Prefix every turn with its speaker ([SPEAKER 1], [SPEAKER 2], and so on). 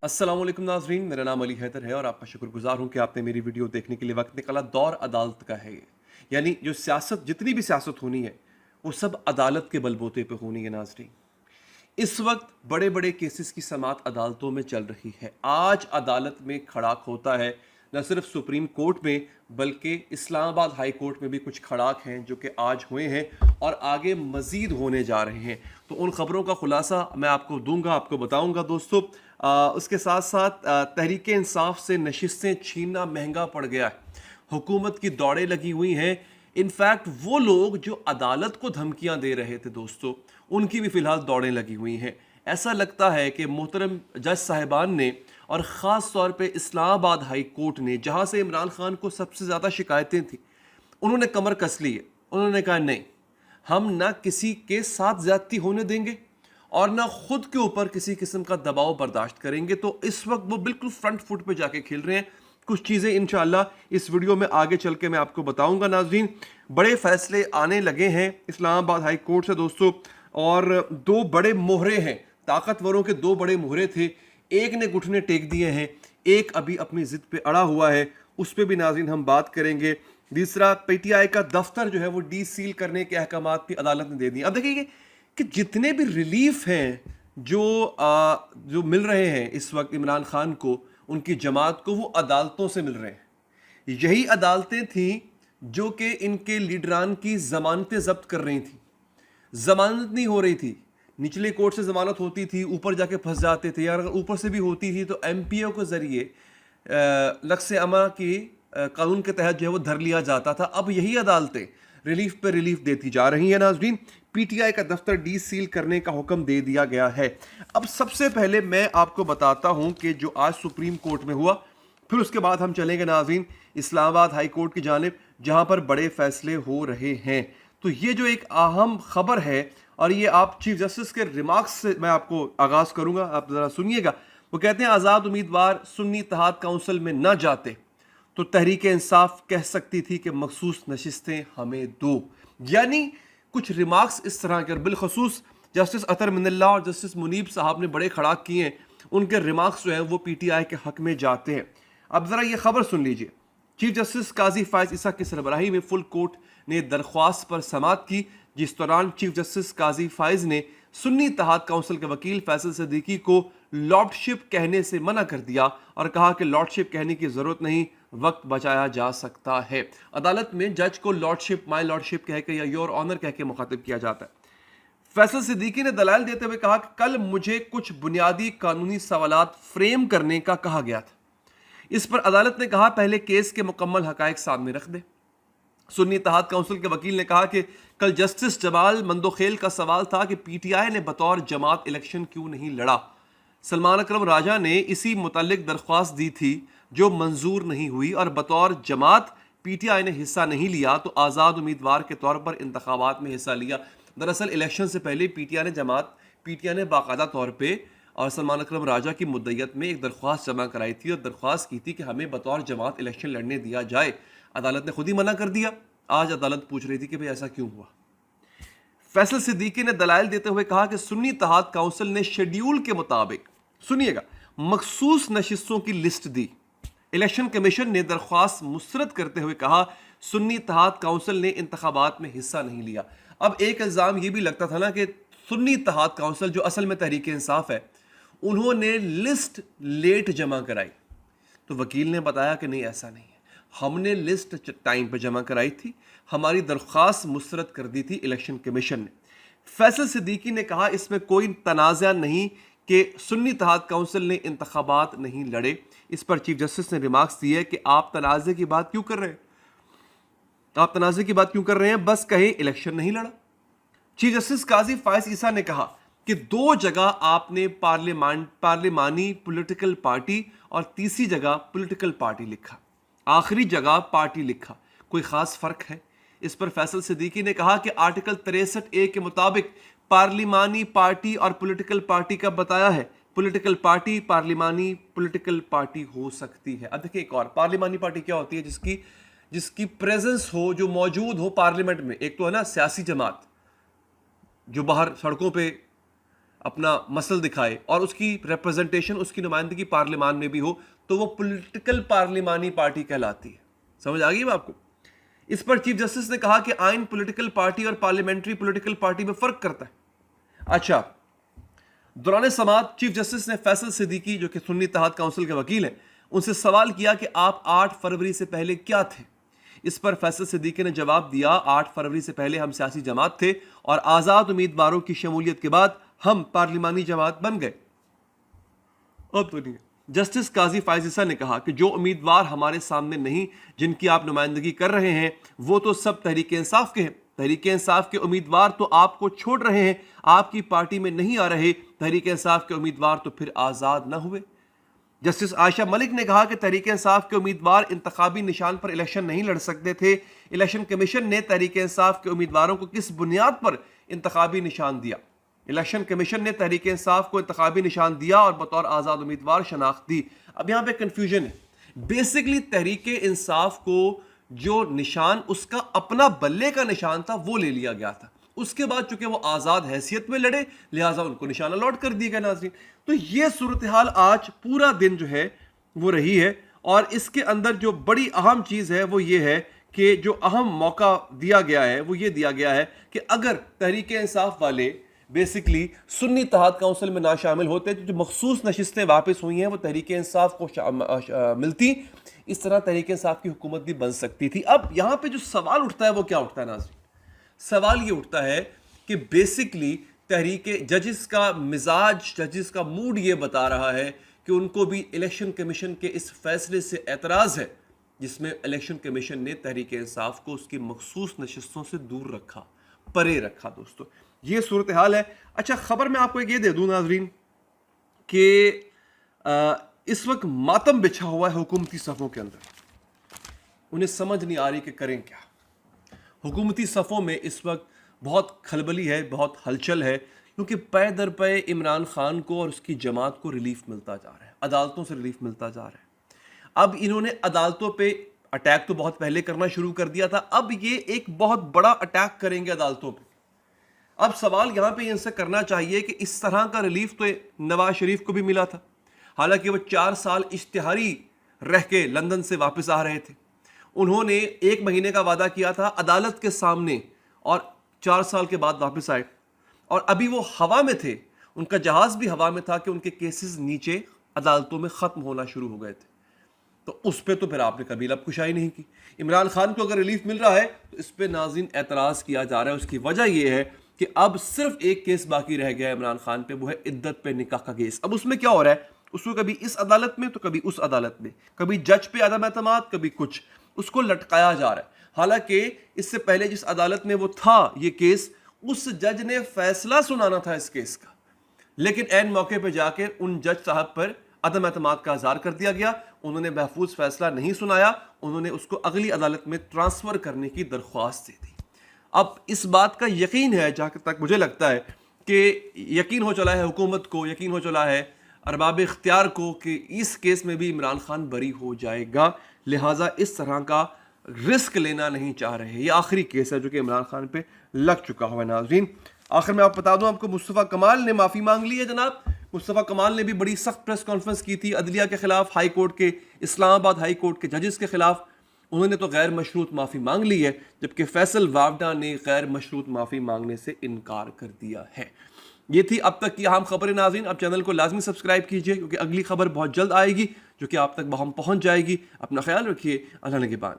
[SPEAKER 1] अस्सलाम वालेकुम नाजरीन, मेरा नाम अली हैदर है और आपका शुक्रगुजार हूँ कि आपने मेरी वीडियो देखने के लिए वक्त निकाला। दौर अदालत का है ये, यानी जो सियासत, जितनी भी सियासत होनी है वो सब अदालत के बलबूते पे होनी है नाजरीन। इस वक्त बड़े बड़े केसेस की समाअत अदालतों में चल रही है। आज अदालत में खड़ाक होता है, न सिर्फ सुप्रीम कोर्ट में बल्कि इस्लामाबाद हाई कोर्ट में भी कुछ खड़ाक हैं जो कि आज हुए हैं और आगे मज़ीद होने जा रहे हैं। तो उन ख़बरों का खुलासा मैं आपको दूंगा, आपको बताऊंगा दोस्तों। उसके साथ साथ तहरीक इंसाफ से नशिस्तें छीनना महंगा पड़ गया है, हुकूमत की दौड़ें लगी हुई हैं। इनफैक्ट वो लोग जो अदालत को धमकियां दे रहे थे दोस्तों, उनकी भी फिलहाल दौड़ें लगी हुई हैं। ऐसा लगता है कि मोहतरम जज साहिबान ने और ख़ास तौर पे इस्लामाबाद हाई कोर्ट ने, जहां से इमरान खान को सबसे ज़्यादा शिकायतें थी, उन्होंने कमर कस ली है। उन्होंने कहा नहीं, हम ना किसी के साथ ज्यादती होने देंगे और ना खुद के ऊपर किसी किस्म का दबाव बर्दाश्त करेंगे। तो इस वक्त वो बिल्कुल फ्रंट फुट पे जाके खेल रहे हैं। कुछ चीज़ें इंशाअल्लाह इस वीडियो में आगे चल के मैं आपको बताऊंगा नाजरीन। बड़े फैसले आने लगे हैं इस्लामाबाद हाई कोर्ट से दोस्तों, और दो बड़े मोहरे हैं, ताकतवरों के दो बड़े मोहरे थे। एक ने घुटने टेक दिए हैं, एक अभी अपनी जिद पे अड़ा हुआ है, उस पर भी नाजरीन हम बात करेंगे। तीसरा, पीटीआई का दफ्तर जो है वो डी सील करने के अहकामात भी अदालत ने दे दिए। अब देखिए कि जितने भी रिलीफ हैं जो मिल रहे हैं इस वक्त इमरान खान को, उनकी जमात को, वो अदालतों से मिल रहे हैं। यही अदालतें थी जो कि इनके लीडरान की जमानतें जब्त कर रही थी। जमानत नहीं हो रही थी, निचले कोर्ट से जमानत होती थी, ऊपर जाके फंस जाते थे, या अगर ऊपर से भी होती थी तो एमपीओ के जरिए लक्स अमा की कानून के तहत जो है वो धर लिया जाता था। अब यही अदालतें रिलीफ पे रिलीफ देती जा रही हैं नाजरीन। पीटीआई का दफ्तर डी सील करने का हुक्म दे दिया गया है। अब सबसे पहले मैं आपको बताता हूं कि जो आज सुप्रीम कोर्ट में हुआ, फिर उसके बाद हम चलेंगे नाजरीन इस्लामाबाद हाई कोर्ट की जानिब, जहां पर बड़े फैसले हो रहे हैं। तो ये जो एक अहम खबर है, और ये आप चीफ जस्टिस के रिमार्क्स से मैं आपको आगाज करूंगा, आप जरा सुनिएगा। वो कहते हैं आज़ाद उम्मीदवार सुन्नी इत्तेहाद काउंसिल में न जाते तो तहरीक इंसाफ कह सकती थी कि मखसूस नशिस्तें हमें दो। यानी कुछ रिमार्क्स इस तरह के, और बिलखसूस जस्टिस अतर मिनल्ला और जस्टिस मुनीब साहब ने बड़े खड़ाक किए हैं। उनके रिमार्क्स जो हैं वो पीटीआई के हक में जाते हैं। अब ज़रा ये खबर सुन लीजिए। चीफ जस्टिस काजी फायज ईसा की सरबराही में फुल कोर्ट ने दरख्वास्त पर समाअत की, जिस दौरान चीफ जस्टिस काजी फायज ने सुन्नी इत्तेहाद काउंसिल के वकील फैसल सिद्दीकी को लॉर्डशिप कहने से मना कर दिया और कहा कि लॉर्डशिप कहने की जरूरत नहीं, वक्त बचाया जा सकता है। अदालत में जज को लॉर्डशिप, माय लॉर्डशिप कह के या योर ऑनर कह के मुखातिब किया जाता है। फैसल सिद्दीकी ने दलाल देते हुए कहा कि कल मुझे कुछ बुनियादी कानूनी सवालात फ्रेम करने का कहा गया था। इस पर अदालत ने कहा पहले केस के मुकम्मल हकायक सामने रख दे। सुन्नी इत्तेहाद काउंसिल के वकील ने कहा कि कल जस्टिस जमाल मंदोखेल का सवाल था कि पीटीआई ने बतौर जमात इलेक्शन क्यों नहीं लड़ा। सलमान अकरम राजा ने इसी मुतालिक दरख्वास्त दी थी जो मंजूर नहीं हुई, और बतौर जमात पीटीआई ने हिस्सा नहीं लिया तो आज़ाद उम्मीदवार के तौर पर इंतखाबात में हिस्सा लिया। दरअसल इलेक्शन से पहले पीटीआई ने बाकायदा तौर पर और सलमान अकरम राजा की मुद्दत में एक दरख्वास्त जमा कराई थी और दरख्वास्त की थी कि हमें बतौर जमात इलेक्शन लड़ने दिया जाए। अदालत ने खुद ही मना कर दिया। आज अदालत पूछ रही थी कि भाई ऐसा क्यों हुआ। फैसल सिद्दीकी ने दलाइल देते हुए कहा कि सुन्नी इत्तेहाद काउंसिल ने शेड्यूल के मुताबिक, सुनिएगा, मखसूस नशिस्तों की लिस्ट दी। इलेक्शन कमीशन ने दरख्वास्त मुस्तरद करते हुए कहा सुन्नी इत्तेहाद काउंसिल ने इंतखाबात में हिस्सा नहीं लिया। अब एक इल्ज़ाम यह भी लगता था ना कि सुन्नी इत्तेहाद काउंसिल, जो असल में तहरीक इंसाफ है, उन्होंने लिस्ट लेट जमा कराई। तो वकील ने बताया कि नहीं, ऐसा नहीं है, हमने लिस्ट टाइम पर जमा कराई थी, हमारी दरख्वास्त मुस्तरद कर दी थी इलेक्शन कमीशन ने। फैसल सिद्दीकी ने कहा इसमें कोई तनाज़ा नहीं कि सुन्नी इत्तेहाद काउंसिल ने इंतखाबात नहीं लड़े। इस पर चीफ जस्टिस ने रिमार्क्स दिए कि आप तनाज़े की बात क्यों कर रहे हैं, आप तनाज़े की बात क्यों कर रहे हैं, बस कहें इलेक्शन नहीं लड़ा। चीफ जस्टिस काजी फायज ईसा ने कहा कि दो जगह आपने पार्लिमानी पॉलिटिकल पार्टी और तीसरी जगह पॉलिटिकल पार्टी लिखा, आखिरी जगह पार्टी लिखा, कोई खास फर्क है। इस पर फैसल सिद्दीकी ने कहा कि आर्टिकल 63A के मुताबिक पार्लिमानी पार्टी और पॉलिटिकल पार्टी का बताया है, पॉलिटिकल पार्टी पार्लिमानी पॉलिटिकल पार्टी हो सकती है। अब देखिए एक और, पार्लिमानी पार्टी क्या होती है, जिसकी प्रेजेंस हो, जो मौजूद हो पार्लियामेंट में। एक तो है ना सियासी जमात जो बाहर सड़कों पे अपना मसल दिखाए और उसकी रिप्रेजेंटेशन, उसकी नुमाइंदगी पार्लियामान में भी हो, तो वो पॉलिटिकल पार्लिमानी पार्टी कहलाती है। समझ आ गई है आपको? इस पर चीफ जस्टिस ने कहा कि आइन पॉलिटिकल पार्टी और पार्लियामेंट्री पॉलिटिकल पार्टी में फर्क करता है। अच्छा, दौरान समाअत चीफ जस्टिस ने फैसल सिद्दीकी, जो कि सुन्नी इत्तेहाद काउंसिल के वकील हैं, उनसे सवाल किया कि आप 8 फरवरी से पहले क्या थे। इस पर फैसल सिद्दीकी ने जवाब दिया, 8 फरवरी से पहले हम सियासी जमात थे और आज़ाद उम्मीदवारों की शमूलियत के बाद हम पार्लिमानी जमात बन गए। अब तो नहीं। जस्टिस काजी फायजिसा ने कहा कि जो उम्मीदवार हमारे सामने नहीं, जिनकी आप नुमाइंदगी कर रहे हैं, वो तो सब तहरीक इंसाफ के हैं। तहरीक इंसाफ के उम्मीदवार तो आपको छोड़ रहे हैं, आपकी पार्टी में नहीं आ रहे। तहरीक इंसाफ के उम्मीदवार तो फिर आज़ाद ना हुए। जस्टिस आयशा मलिक ने कहा कि तहरीक इंसाफ के उम्मीदवार इंतखाबी निशान पर इलेक्शन नहीं लड़ सकते थे। इलेक्शन कमीशन ने तहरीक इंसाफ के उम्मीदवारों को किस बुनियाद पर इंतखाबी निशान दिया? इलेक्शन कमीशन ने तहरीक इंसाफ को इंतखाबी निशान दिया और बतौर आज़ाद उम्मीदवार शनाख्त दी। अब यहाँ पे कंफ्यूजन है। बेसिकली तहरीक इंसाफ को जो निशान उसका अपना बल्ले का निशान था वो ले लिया गया था। उसके बाद चूंकि वो आज़ाद हैसियत में लड़े, लिहाजा उनको निशान अलॉट कर दिया गया। नाज़रीन, तो ये सूरत हाल आज पूरा दिन जो है वो रही है और इसके अंदर जो बड़ी अहम चीज़ है वो ये है कि जो अहम मौका दिया गया है वो ये दिया गया है कि अगर तहरीक इंसाफ वाले बेसिकली सुन्नी इत्तेहाद काउंसिल में ना शामिल होते तो जो मखसूस नशिस्तें वापस हुई हैं वो तहरीक इंसाफ को मिलती। इस तरह तहरीक इंसाफ की हुकूमत भी बन सकती थी। अब यहाँ पे जो सवाल उठता है वो क्या उठता है नाज़रीन? सवाल ये उठता है कि बेसिकली तहरीक जजिस का मिजाज, जजिस का मूड ये बता रहा है कि उनको भी इलेक्शन कमीशन के इस फैसले से एतराज़ है जिसमें इलेक्शन कमीशन ने तहरीक इंसाफ को उसकी मखसूस नशिस्तों से दूर रखा, परे रखा। दोस्तों, ये सूरत हाल है। अच्छा, खबर मैं आपको एक ये दे दूं नाजरीन कि इस वक्त मातम बिछा हुआ है हुकूमती सफ़ों के अंदर। उन्हें समझ नहीं आ रही कि करें क्या। हुकूमती सफ़ों में इस वक्त बहुत खलबली है, बहुत हलचल है, क्योंकि पे दर पे इमरान खान को और उसकी जमात को रिलीफ मिलता जा रहा है, अदालतों से रिलीफ मिलता जा रहा है। अब इन्होंने अदालतों पे अटैक तो बहुत पहले करना शुरू कर दिया था, अब ये एक बहुत बड़ा अटैक करेंगे अदालतों पे। अब सवाल यहाँ पे इनसे करना चाहिए कि इस तरह का रिलीफ तो नवाज शरीफ को भी मिला था, हालांकि वो 4 साल इश्तिहारी रह के लंदन से वापस आ रहे थे। उन्होंने 1 महीने का वादा किया था अदालत के सामने और 4 साल के बाद वापस आए और अभी वो हवा में थे, उनका जहाज भी हवा में था कि उनके केसेस नीचे अदालतों में ख़त्म होना शुरू हो गए थे। तो उस पर तो फिर आपने कभी लबकुशाई नहीं की। इमरान खान को अगर रिलीफ मिल रहा है तो इस पर नाज़रीन एतराज़ किया जा रहा है। उसकी वजह यह है कि अब सिर्फ एक केस बाकी रह गया है इमरान खान पे, वो है इद्दत पे निकाह का केस। अब उसमें क्या हो रहा है, उसको कभी इस अदालत में तो कभी उस अदालत में, कभी जज पे अदम एतमाद, कभी कुछ, उसको लटकाया जा रहा है। हालांकि इससे पहले जिस अदालत में वो था ये केस, उस जज ने फैसला सुनाना था इस केस का, लेकिन एन मौके पर जाके उन जज साहब पर अदम एतमाद का इज़हार कर दिया गया। उन्होंने महफूज फैसला नहीं सुनाया, उन्होंने उसको अगली अदालत में ट्रांसफ़र करने की दरख्वास्त दे दी। अब इस बात का यकीन है, जहाँ तक मुझे लगता है कि यकीन हो चला है हुकूमत को, यकीन हो चला है अरबाब इख्तियार को कि इस केस में भी इमरान खान बरी हो जाएगा। लिहाजा इस तरह का रिस्क लेना नहीं चाह रहे। ये आखिरी केस है जो कि इमरान खान पे लग चुका हुआ है। नाज़रीन, आखिर में आप बता दूं आपको, मुस्तफ़ा कमाल ने माफ़ी मांग ली है जनाब। मुस्तफ़ा कमाल ने भी बड़ी सख्त प्रेस कॉन्फ्रेंस की थी अदलिया के खिलाफ, हाई कोर्ट के, इस्लामाबाद हाई कोर्ट के जजेस के खिलाफ। उन्होंने तो गैर मशरूत माफ़ी मांग ली है, जबकि फैसल वावडा ने गैर मशरूत माफ़ी मांगने से इनकार कर दिया है। ये थी अब तक की अहम खबरें। नाज़रीन, अब चैनल को लाजमी सब्सक्राइब कीजिए क्योंकि अगली खबर बहुत जल्द आएगी जो कि आप तक हम पहुंच जाएगी। अपना ख्याल रखिए। अल्लाह निगहबान।